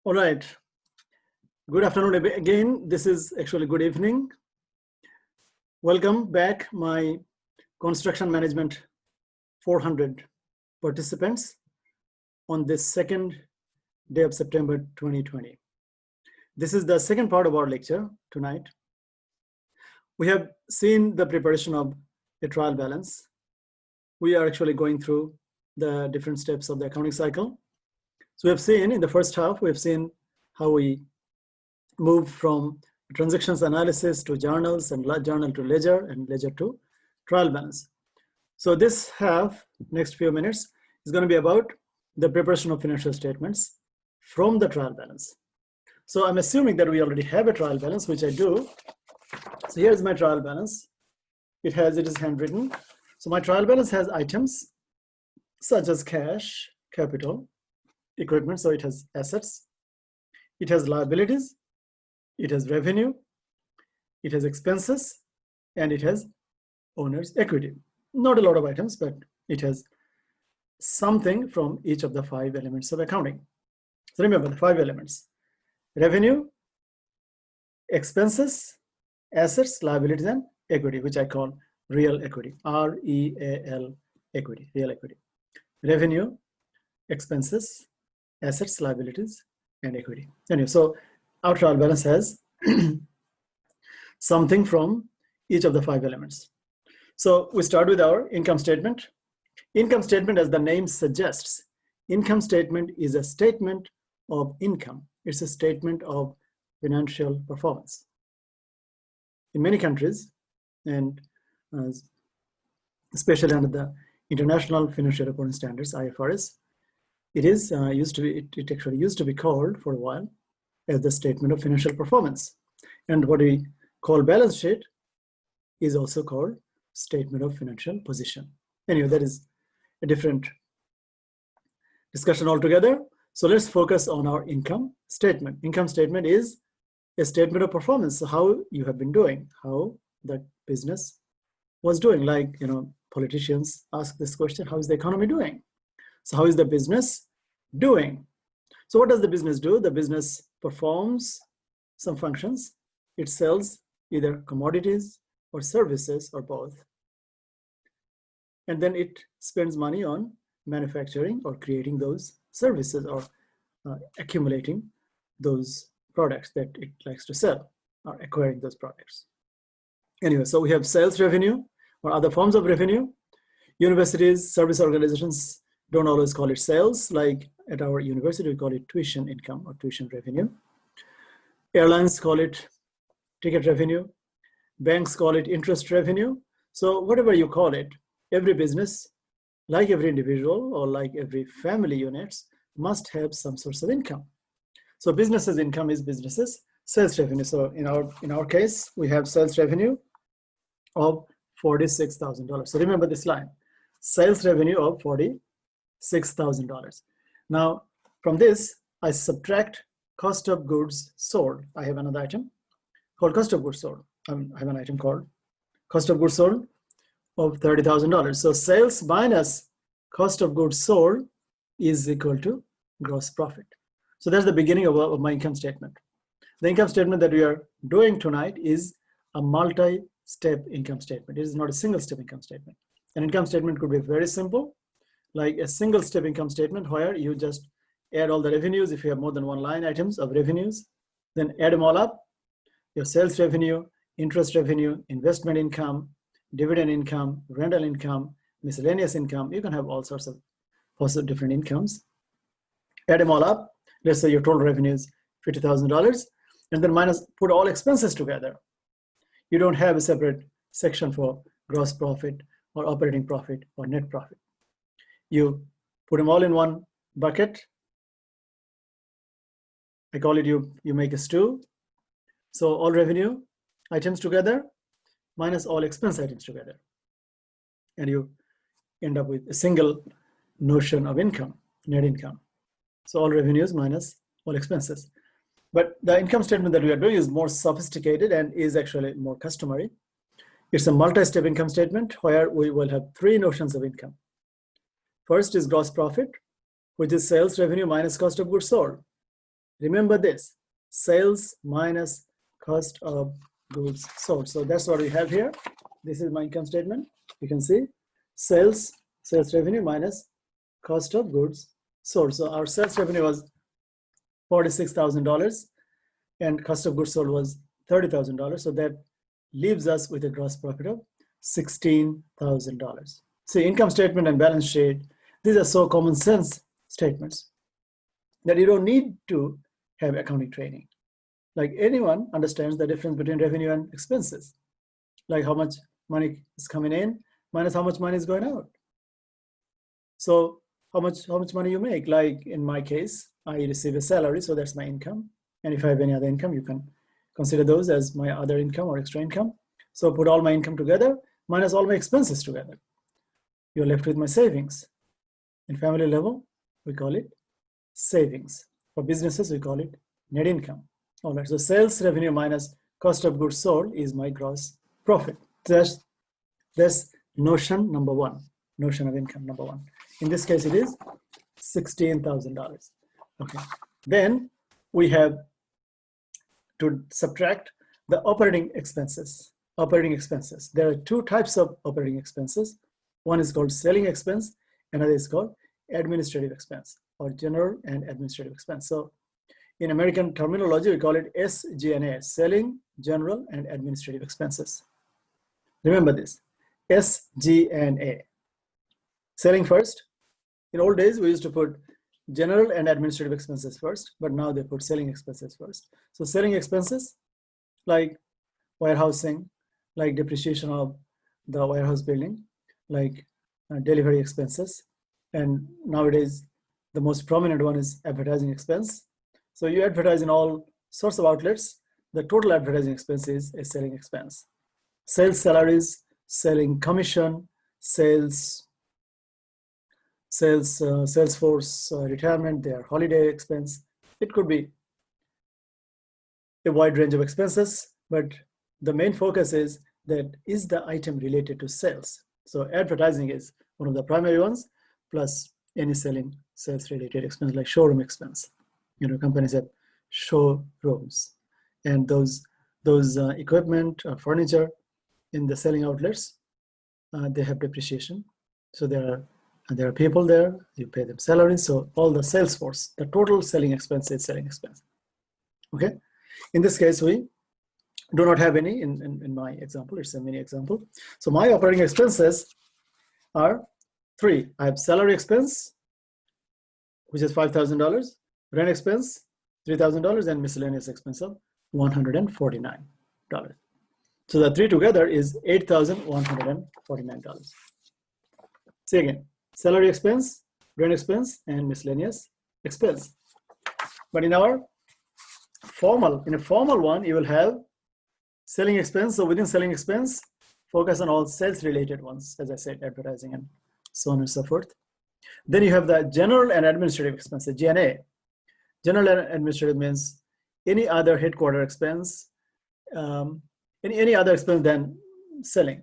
All right. Good afternoon again. This is actually good evening. Welcome back, my Construction Management 400 participants on this second day of September 2020. This is the second part of our lecture tonight. We have seen the preparation of a trial balance. We are actually going through the different steps of the accounting cycle. So we have seen in the first half, we have seen how we move from transactions analysis to journals, and journal to ledger, and ledger to trial balance. So this half, next few minutes, is going to be about the preparation of financial statements from the trial balance. So I'm assuming that we already have a trial balance, which I do. So here's my trial balance. It is handwritten. So my trial balance has items such as cash, capital, equipment. So it has assets. It has liabilities. It has revenue, it has expenses, and it has owner's equity. Not a lot of items, but it has something from each of the 5 elements of accounting. So remember the 5 elements: revenue, expenses, assets, liabilities, and equity, which I call real equity, R-E-A-L equity, real equity. Revenue, expenses, assets, liabilities, and equity. Anyway, so our trial balance has something from each of the 5 elements. So we start with our income statement. Income statement, as the name suggests, income statement is a statement of income. It's a statement of financial performance. In many countries, and especially under the International Financial Reporting Standards, IFRS, it actually used to be called for a while as the statement of financial performance. And what we call balance sheet is also called statement of financial position. Anyway, that is a different discussion altogether. So let's focus on our income statement. Income statement is a statement of performance. So how you have been doing, how the business was doing. Like, politicians ask this question: how is the economy doing? So how is the business doing? So what does the business do? The business performs some functions. It sells either commodities or services or both. And then it spends money on manufacturing or creating those services or accumulating those products that it likes to sell or acquiring those products. Anyway, so we have sales revenue or other forms of revenue. Universities, service organizations don't always call it sales. Like at our university, we call it tuition income or tuition revenue. Airlines call it ticket revenue. Banks call it interest revenue. So whatever you call it, every business, like every individual or like every family units, must have some source of income. So business's income is business's sales revenue. So in our case, we have sales revenue of $46,000. So remember this line: sales revenue of $46,000. Now, from this, I subtract cost of goods sold. I have another item called cost of goods sold. I have an item called cost of goods sold of $30,000. So sales minus cost of goods sold is equal to gross profit. So that's the beginning of my income statement. The income statement that we are doing tonight is a multi-step income statement. It is not a single-step income statement. An income statement could be very simple, like a single-step income statement where you just add all the revenues. If you have more than one line items of revenues, then add them all up. Your sales revenue, interest revenue, investment income, dividend income, rental income, miscellaneous income. You can have all sorts of possible different incomes. Add them all up. Let's say your total revenue is $50,000, and then put all expenses together. You don't have a separate section for gross profit or operating profit or net profit. You put them all in one bucket. I call it you make a stew. So all revenue items together minus all expense items together. And you end up with a single notion of income, net income. So all revenues minus all expenses. But the income statement that we are doing is more sophisticated and is actually more customary. It's a multi-step income statement where we will have 3 notions of income. First is gross profit, which is sales revenue minus cost of goods sold. Remember this, sales minus cost of goods sold. So that's what we have here. This is my income statement. You can see sales revenue minus cost of goods sold. So our sales revenue was $46,000 and cost of goods sold was $30,000. So that leaves us with a gross profit of $16,000. See, income statement and balance sheet, these are so common sense statements that you don't need to have accounting training. Like anyone understands the difference between revenue and expenses, like how much money is coming in minus how much money is going out. So how much money you make? Like in my case, I receive a salary, so that's my income. And if I have any other income, you can consider those as my other income or extra income. So put all my income together minus all my expenses together. You're left with my savings. In family level, we call it savings. For businesses, we call it net income. All right, so sales revenue minus cost of goods sold is my gross profit. That's notion number one, notion of income number one. In this case, it is $16,000. Okay, then we have to subtract the operating expenses. There are two types of operating expenses. One is called selling expense, another is called administrative expense or general and administrative expense. So in American terminology, we call it SG&A, selling, general, and administrative expenses. Remember this, SG&A. Selling first. In old days, we used to put general and administrative expenses first, but now they put selling expenses first. So selling expenses, like warehousing, like depreciation of the warehouse building, like delivery expenses. And nowadays, the most prominent one is advertising expense. So you advertise in all sorts of outlets. The total advertising expense is a selling expense. Sales salaries, selling commission, sales force retirement, their holiday expense. It could be a wide range of expenses, but the main focus is that is the item related to sales. So advertising is one of the primary ones, plus any sales related expense like showroom expense. You know, companies have showrooms, and those equipment or furniture in the selling outlets, they have depreciation. So there are people there, you pay them salaries. So all the sales force, the total selling expense is selling expense. Okay, in this case we do not have any in my example. It's a mini example. So my operating expenses are three. I have salary expense, which is $5,000, rent expense $3,000, and miscellaneous expense of $149. So the three together is $8,149. See again, salary expense, rent expense, and miscellaneous expense. But in a formal one, you will have selling expense. So within selling expense, focus on all sales related ones, as I said, advertising and so on and so forth. Then you have the general and administrative expenses, G&A. General and administrative means any other headquarter expense, any other expense than selling,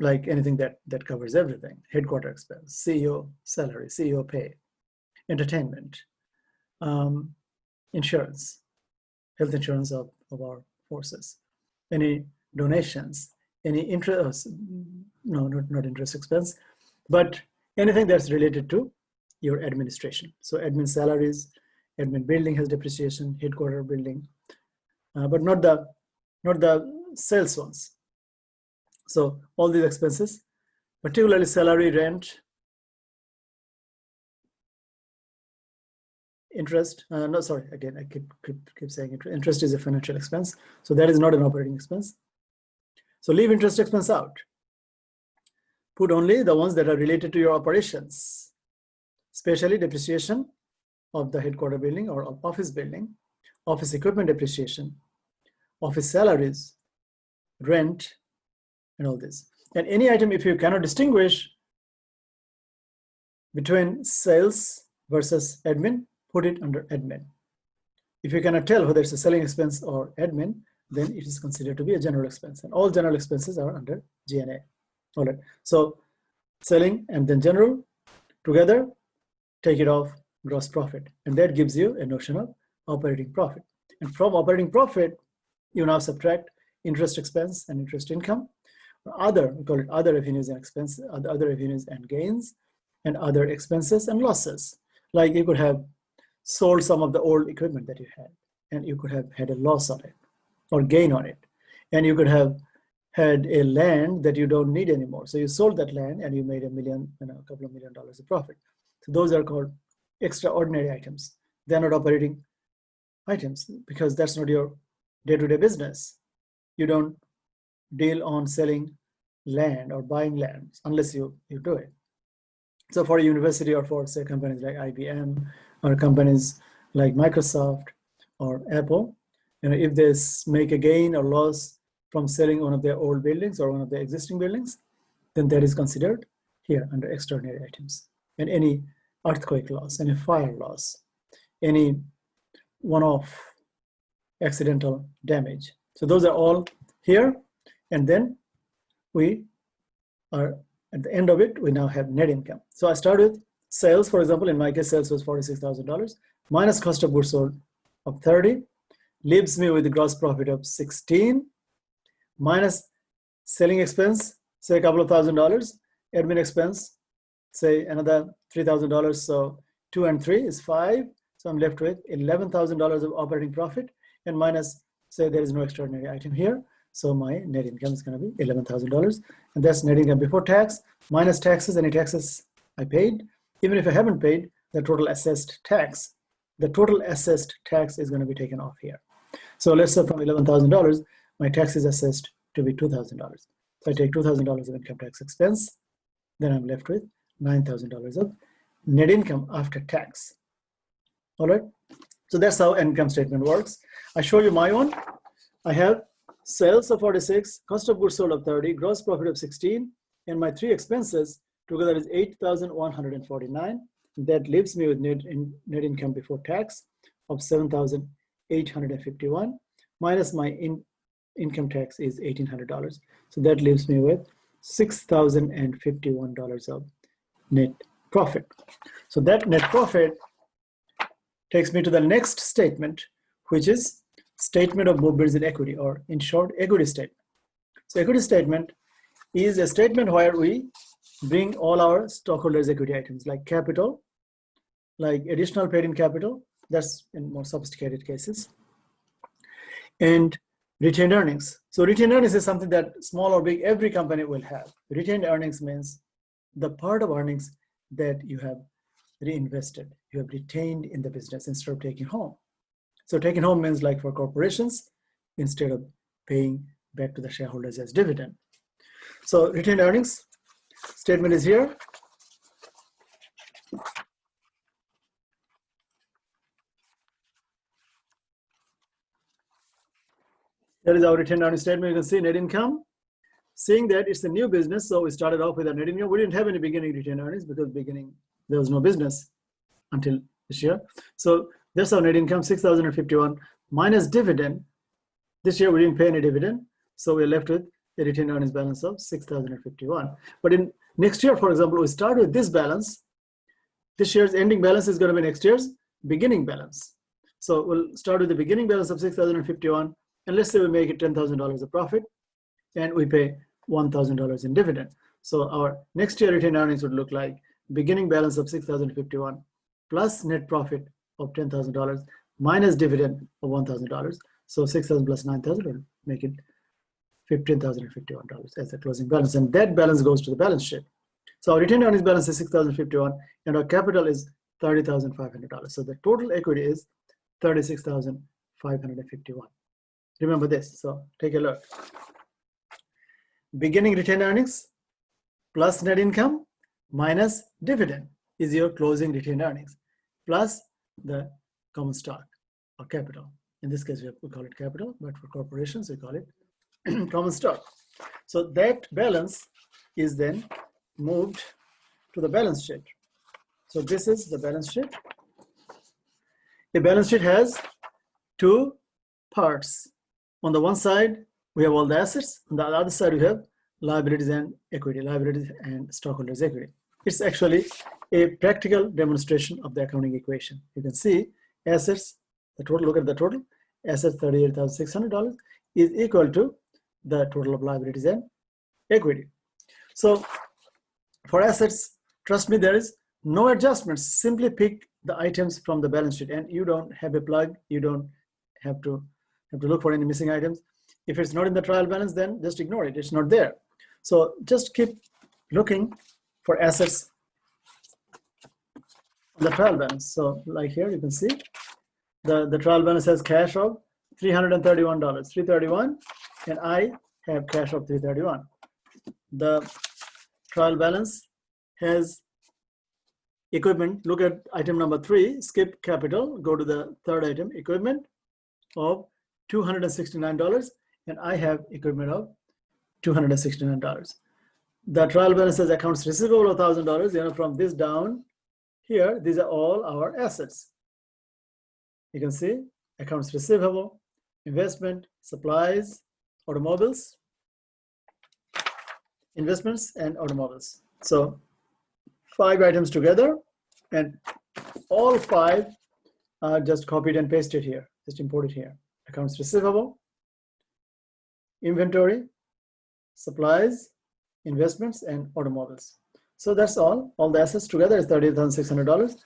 like anything that covers everything. Headquarter expense, CEO salary, CEO pay, entertainment, insurance, health insurance of our forces, any donations, any interest, no, not interest expense, but anything that's related to your administration. So admin salaries, admin building has depreciation, headquarter building, but not the sales ones. So all these expenses, particularly salary, rent, interest. No, sorry, again, I keep saying interest. Interest is a financial expense, so that is not an operating expense. So leave interest expense out. Put only the ones that are related to your operations, especially depreciation of the headquarter building or office building, office equipment depreciation, office salaries, rent, and all this. And any item, if you cannot distinguish between sales versus admin, put it under admin. If you cannot tell whether it's a selling expense or admin, then it is considered to be a general expense. And all general expenses are under G&A. All right. So selling and then general together, take it off, gross profit. And that gives you a notion of operating profit. And from operating profit, you now subtract interest expense and interest income, other, we call it other revenues and expenses, other revenues and gains, and other expenses and losses. Like you could have sold some of the old equipment that you had, and you could have had a loss on it or gain on it. And you could have had a land that you don't need anymore. So you sold that land and you made a couple of $1 million of profit. So those are called extraordinary items. They're not operating items because that's not your day-to-day business. You don't deal on selling land or buying land unless you do it. So for a university or for say companies like IBM or companies like Microsoft or Apple, if they make a gain or loss from selling one of their old buildings or one of their existing buildings, then that is considered here under extraordinary items. And any earthquake loss, any fire loss, any one-off accidental damage. So those are all here. And then we are at the end of it, we now have net income. So I start with sales, for example, in my case, sales was $46,000 minus cost of goods sold of 30, leaves me with the gross profit of 16, minus selling expense, say a couple of $1,000, admin expense, say another $3,000. So 2 and 3 is 5. So I'm left with $11,000 of operating profit, and minus, say there is no extraordinary item here. So my net income is going to be $11,000, and that's net income before tax, minus taxes, any taxes I paid. Even if I haven't paid the total assessed tax, the total assessed tax is going to be taken off here. So let's say from $11,000, my tax is assessed to be $2,000. So I take $2,000 of income tax expense, then I'm left with $9,000 of net income after tax. All right, so that's how income statement works. I show you my one. I have sales of 46, cost of goods sold of 30, gross profit of 16, and my 3 expenses together is 8,149. That leaves me with net income before tax of 7,851, minus my income tax is $1,800. So that leaves me with $6,051 of net profit. So that net profit takes me to the next statement, which is statement of movements in equity, or in short, equity statement. So equity statement is a statement where we bring all our stockholders' equity items like capital, like additional paid in capital, that's in more sophisticated cases, and retained earnings. So retained earnings is something that small or big, every company will have. Retained earnings means the part of earnings that you have reinvested, you have retained in the business instead of taking home. So taking home means like for corporations, instead of paying back to the shareholders as dividend. So retained earnings statement is here. There is our retained earnings statement. You can see net income. Seeing that it's a new business, so we started off with a net income. We didn't have any beginning retained earnings because beginning there was no business until this year. So that's our net income, 6,051 minus dividend. This year we didn't pay any dividend, so we're left with a retained earnings balance of 6,051. But in next year, for example, we start with this balance. This year's ending balance is going to be next year's beginning balance. So we'll start with the beginning balance of 6,051, and let's say we make it $10,000 of profit, and we pay $1,000 in dividend. So our next year retained earnings would look like beginning balance of 6,051 plus net profit of $10,000 minus dividend of $1,000. So 6,000 plus 9,000 will make it $15,051 as the closing balance, and that balance goes to the balance sheet. So our retained earnings balance is 6,051, and our capital is $30,500. So the total equity is $36,551. Remember this. So take a look. Beginning retained earnings plus net income minus dividend is your closing retained earnings, plus the common stock or capital. In this case, we call it capital, but for corporations, we call it common stock. So that balance is then moved to the balance sheet. So this is the balance sheet. The balance sheet has 2 parts. On the one side, we have all the assets. On the other side, we have liabilities and equity, liabilities and stockholders' equity. It's actually a practical demonstration of the accounting equation. You can see assets, the total, look at the total, assets $38,600 is equal to the total of liabilities and equity. So for assets, trust me, there is no adjustments. Simply pick the items from the balance sheet, and you don't have a plug. You don't have to look for any missing items. If it's not in the trial balance, then just ignore it. It's not there. So just keep looking for assets on the trial balance. So like here, you can see the trial balance has cash of $331, $331, and I have cash of $331. The trial balance has equipment. Look at item number 3, skip capital, go to the third item, equipment of $269, and I have equipment of $269. The trial balance has accounts receivable of $1,000. You know, from this down here, these are all our assets. You can see accounts receivable, investment, supplies, automobiles, investments, and automobiles. So 5 items together, and all 5 are just copied and pasted here, just imported here. Accounts receivable, inventory, supplies, investments, and automobiles. So that's all the assets together is $38,600.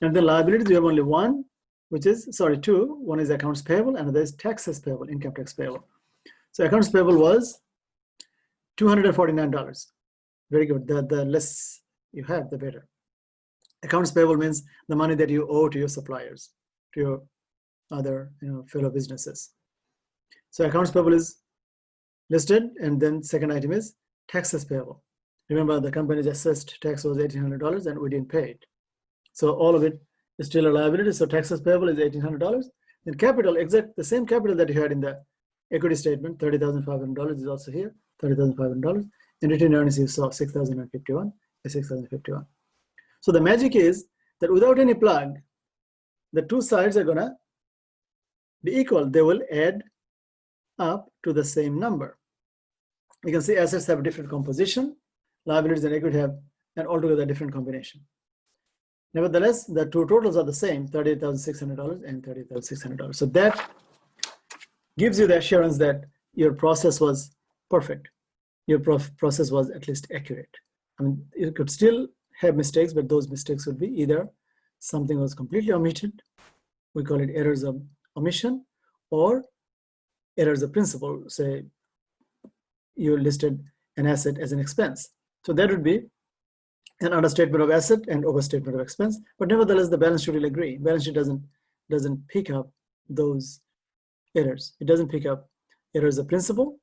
And the liabilities, we have only one, which is, sorry, 2. One is accounts payable, and another is taxes payable, income tax payable. So accounts payable was $249. Very good. The less you have, the better. Accounts payable means the money that you owe to your suppliers, to your other fellow businesses. So accounts payable is listed, and then second item is taxes payable. Remember, the company's assessed tax was $1,800 and we didn't pay it. So all of it is still a liability. So taxes payable is $1,800. Then capital, exact the same capital that you had in the equity statement, $30,500 is also here, $30,500. And retained earnings you saw $6,051. So the magic is that without any plug, the two sides are gonna be equal. They will add up to the same number. You can see assets have a different composition, liabilities and equity have an altogether different combination. Nevertheless, the two totals are the same, $38,600 and $38,600. So that gives you the assurance that your process was perfect. Your process was at least accurate. I mean, you could still have mistakes, but those mistakes would be either something was completely omitted, we call it errors of omission, or errors of principle. Say you listed an asset as an expense. So that would be an understatement of asset and overstatement of expense. But nevertheless, the balance sheet will agree. Balance sheet doesn't pick up those errors. It doesn't pick up errors of principle,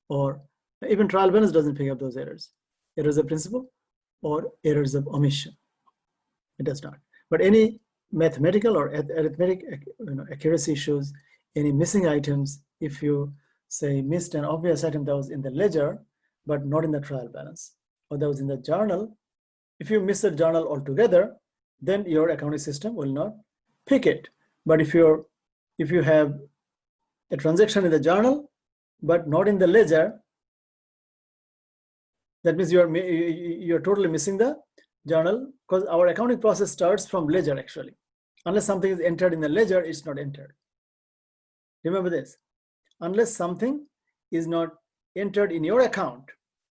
or even trial balance doesn't pick up those errors. Errors of principle or errors of omission. It does not. But any mathematical or arithmetic accuracy issues, any missing items, if you say missed an obvious item that was in the ledger but not in the trial balance, or that was in the journal, if you miss a journal altogether, then your accounting system will not pick it. But if you have a transaction in the journal but not in the ledger, that means you're totally missing the journal, because our accounting process starts from ledger actually. Unless something is entered in the ledger, it's not entered. Remember this. Unless something is not entered in your account.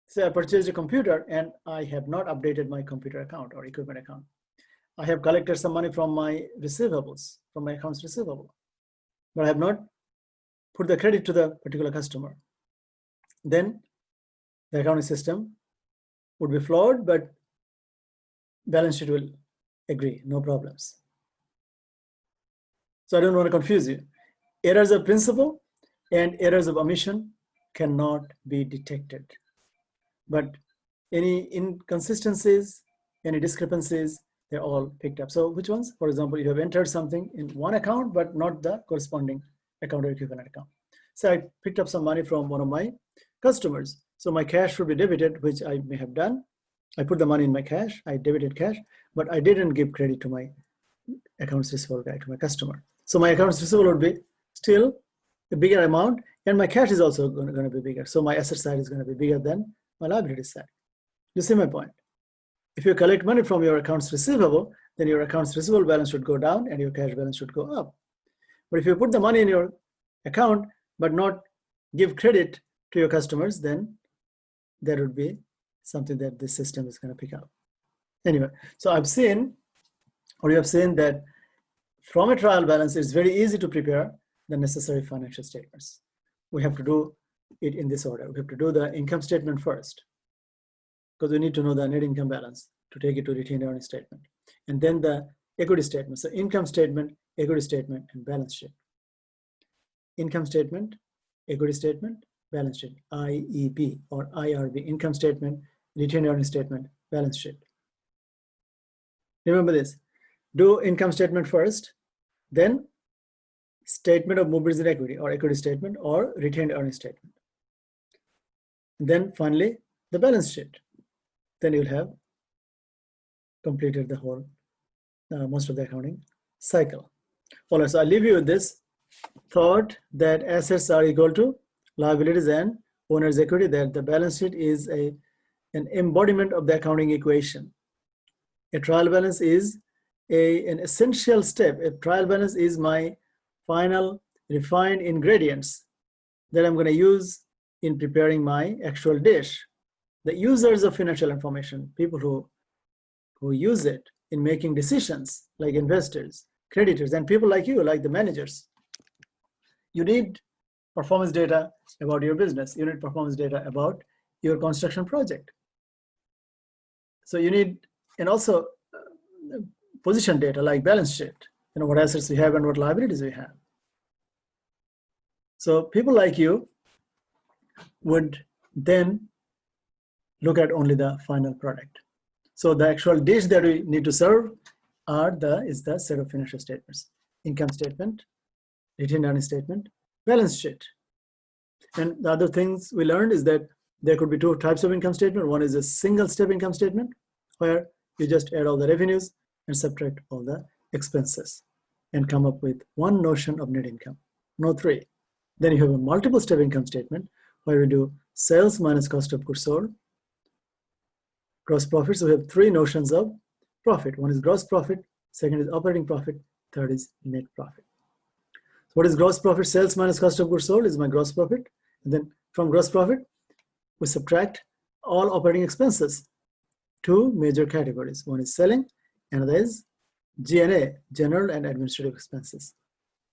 Say I purchased a computer and I have not updated my computer account or equipment account. I have collected some money from my receivables, from my accounts receivable, but I have not put the credit to the particular customer. Then the accounting system would be flawed, but balance sheet will agree, no problems. So I don't want to confuse you. Errors of principle and errors of omission cannot be detected. But any inconsistencies, any discrepancies, they're all picked up. So which ones? For example, you have entered something in one account, but not the corresponding account or equivalent account. So I picked up some money from one of my customers. So my cash should be debited, which I may have done. I put the money in my cash, I debited cash, but I didn't give credit to my accounts receivable guy, to my customer. So my accounts receivable would be still a bigger amount, and my cash is also going to be bigger. So my asset side is going to be bigger than my liability side. You see my point? If you collect money from your accounts receivable, then your accounts receivable balance should go down and your cash balance should go up. But if you put the money in your account but not give credit to your customers, then that would be something that this system is going to pick up. Anyway, so I've seen, or you have seen, that from a trial balance, it's very easy to prepare the necessary financial statements. We have to do it in this order. We have to do the income statement first, because we need to know the net income balance to take it to retained earnings statement. And then the equity statement. So income statement, equity statement, and balance sheet. Income statement, equity statement, balance sheet, IEP or IRB, income statement, retained earnings statement, balance sheet. Remember this, do income statement first, then statement of movements in equity or equity statement or retained earnings statement. Then finally, the balance sheet. Then you'll have completed the whole, most of the accounting cycle. All right, so I'll leave you with this thought that assets are equal to liabilities and owner's equity, that the balance sheet is an embodiment of the accounting equation. A trial balance is an essential step. A trial balance is my final refined ingredients that I'm going to use in preparing my actual dish. The users of financial information, people who use it in making decisions, like investors, creditors, and people like you, like the managers. You need performance data about your business. You need performance data about your construction project. So you need, and also position data like balance sheet, what assets we have and what liabilities we have. So people like you would then look at only the final product. So the actual dish that we need to serve is the set of financial statements: income statement, retained earnings statement, balance sheet. And the other things we learned is that there could be two types of income statement. One is a single step income statement, where you just add all the revenues and subtract all the expenses and come up with one notion of net income, no three. Then you have a multiple step income statement where we do sales minus cost of goods sold, gross profit. So we have three notions of profit. One is gross profit, second is operating profit, third is net profit. So what is gross profit? Sales minus cost of goods sold is my gross profit. And then from gross profit, we subtract all operating expenses. Two major categories. One is selling, another is G&A, general and administrative expenses.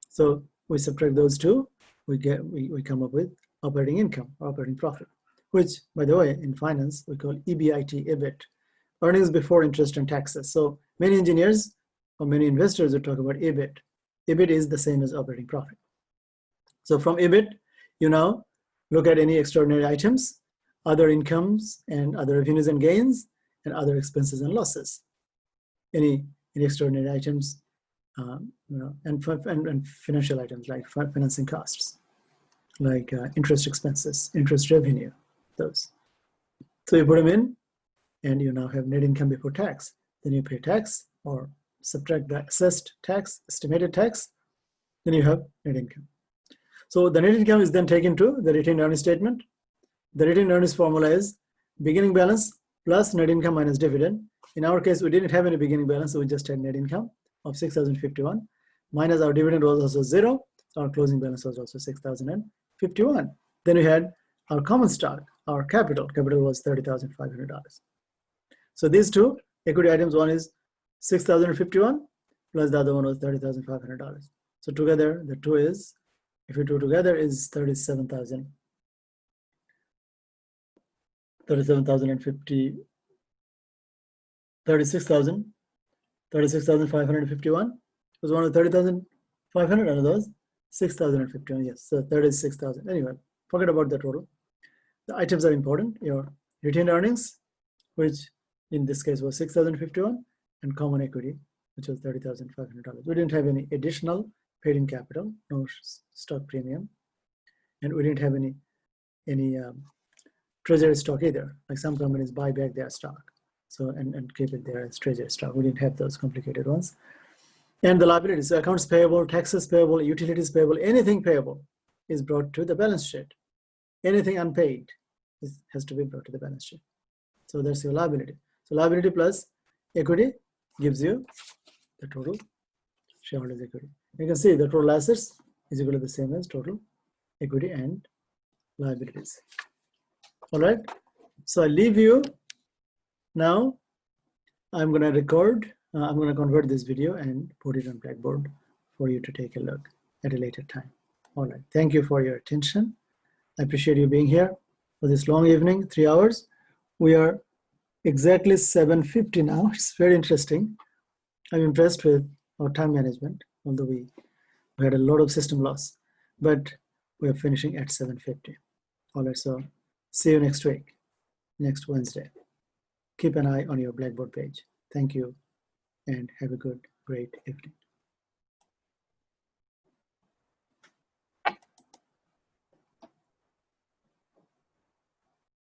So we subtract those two, we come up with operating income, operating profit, which, by the way, in finance, we call EBIT, earnings before interest and taxes. So many engineers or many investors will talk about EBIT. EBIT is the same as operating profit. So from EBIT, you now look at any extraordinary items, other incomes and other revenues and gains, and other expenses and losses. Any extraordinary items, and financial items like financing costs, like interest expenses, interest revenue, those. So you put them in, and you now have net income before tax. Then you pay tax or subtract the assessed tax, estimated tax, then you have net income. So the net income is then taken to the retained earnings statement. The retained earnings formula is beginning balance plus net income minus dividend. In our case, we didn't have any beginning balance, so we just had net income of 6,051 minus our dividend was also 0. So our closing balance was also 6,051. Then we had our common stock, our capital. Capital was $30,500. So these two equity items, one is 6,051 plus the other one was $30,500. So together, the two is, if you do together, is 36,551 was one of 30,500, and those 6,051. Yes, so 36,000. Anyway, forget about the total. The items are important. Your retained earnings, which in this case was 6,051, and common equity, which was $30,500. We didn't have any additional paid-in capital, no stock premium, and we didn't have any treasury stock either. Like some companies buy back their stock, so and keep it there as treasury stock. We didn't have those complicated ones. And the liabilities, so accounts payable, taxes payable, utilities payable, anything payable is brought to the balance sheet. Anything unpaid has to be brought to the balance sheet. So that's your liability. So liability plus equity gives you the total shareholders' equity. You can see the total assets is equal to the same as total equity and liabilities. All right. So I leave you now. I'm going to record. I'm going to convert this video and put it on Blackboard for you to take a look at a later time. All right. Thank you for your attention. I appreciate you being here for this long evening, 3 hours. We are exactly 7:50 now. It's very interesting. I'm impressed with our time management, although we had a lot of system loss, but we are finishing at 7:50. All right, so see you next week, next Wednesday. Keep an eye on your Blackboard page. Thank you and have a good, great evening.